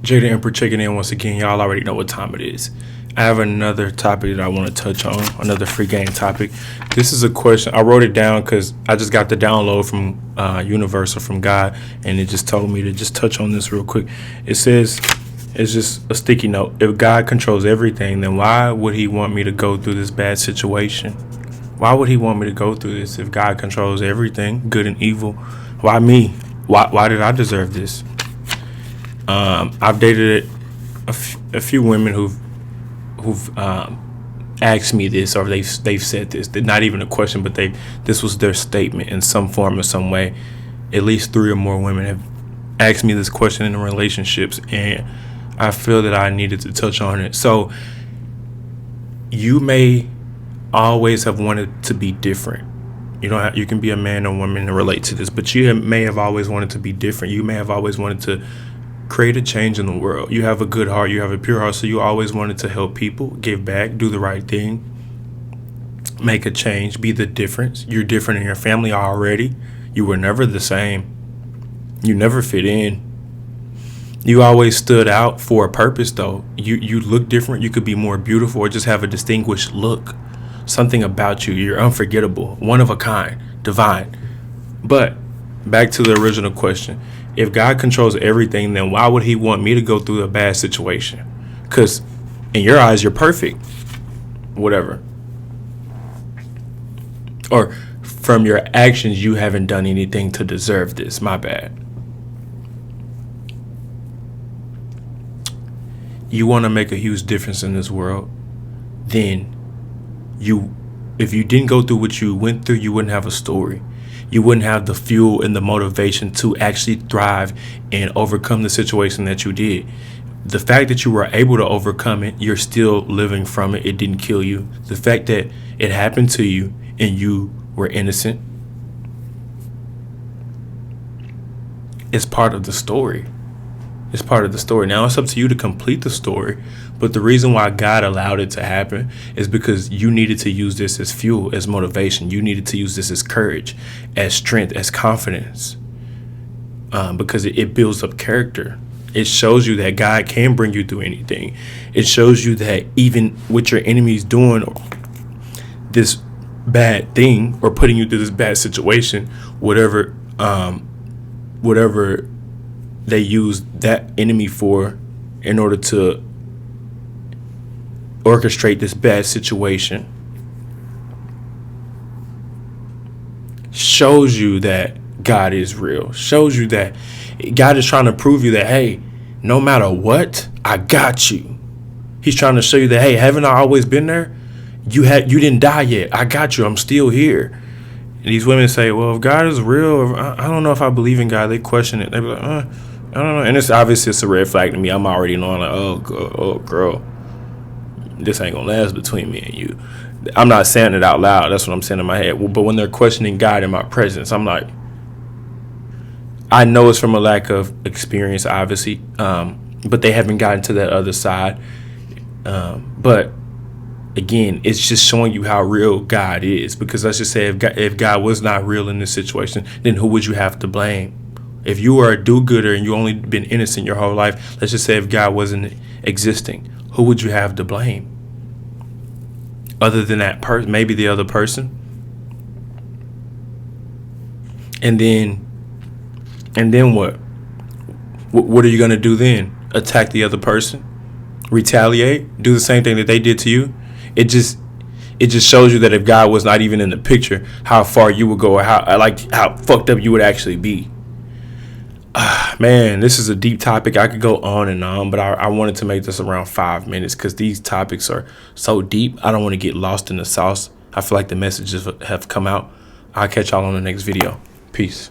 Jada Emperor checking in once again. Y'all already know what time it is. I have another topic that I want to touch on, another free game topic. This is a question. I wrote it down because I just got the download from Universal, from God, and it just told me to just touch on this real quick. It says, it's just a sticky note. If God controls everything, then why would he want me to go through this bad situation? Why would he want me to go through this if God controls everything, good and evil? Why me? Why did I deserve this? I've dated a few women who've asked me this, or they've said this. Not even a question, but this was their statement in some form or some way. At least 3 or more women have asked me this question in relationships, and I feel that I needed to touch on it. So you may always have wanted to be different. You can be a man or woman and relate to this, but you may have always wanted to be different. You may have always wanted to create a change in the world. You have a good heart, you have a pure heart, so you always wanted to help people, give back, do the right thing, make a change, be the difference. You're different in your family already. You were never the same. You never fit in. You always stood out for a purpose, though. You look different. You could be more beautiful or just have a distinguished look. Something about you. You're unforgettable, one of a kind, divine. But back to the original question. If God controls everything, then why would he want me to go through a bad situation? Because in your eyes, you're perfect. Whatever. Or from your actions, you haven't done anything to deserve this. My bad. You want to make a huge difference in this world, then if you didn't go through what you went through, you wouldn't have a story. You wouldn't have the fuel and the motivation to actually thrive and overcome the situation that you did. The fact that you were able to overcome it, you're still living from it. It didn't kill you. The fact that it happened to you and you were innocent is part of the story. It's part of the story. Now it's up to you to complete the story. But the reason why God allowed it to happen is because you needed to use this as fuel, as motivation. You needed to use this as courage, as strength, as confidence, because it builds up character. It shows you that God can bring you through anything. It shows you that even with your enemies doing this bad thing or putting you through this bad situation, whatever they use that enemy for in order to orchestrate this bad situation, shows you that God is real, shows you that God is trying to prove you that, hey, no matter what, I got you. He's trying to show you that, hey, haven't I always been there? You didn't die yet. I got you. I'm still here. And these women say, well, if God is real, I don't know if I believe in God. They question it. They be like, I don't know. And it's obviously a red flag to me. I'm already knowing, like, oh, girl, this ain't gonna last between me and you. I'm not saying it out loud. That's what I'm saying in my head. But when they're questioning God in my presence, I'm like, I know it's from a lack of experience, obviously, but they haven't gotten to that other side. But again, it's just showing you how real God is. Because let's just say if God was not real in this situation, then who would you have to blame? If you are a do-gooder and you only been innocent your whole life, let's just say if God wasn't existing, who would you have to blame? Other than that person, maybe the other person. And then what? What are you going to do then? Attack the other person? Retaliate? Do the same thing that they did to you? It just shows you that if God was not even in the picture, how far you would go, or how fucked up you would actually be. Man, this is a deep topic. I could go on and on, but I wanted to make this around 5 minutes because these topics are so deep. I don't want to get lost in the sauce. I feel like the messages have come out. I'll catch y'all on the next video. Peace.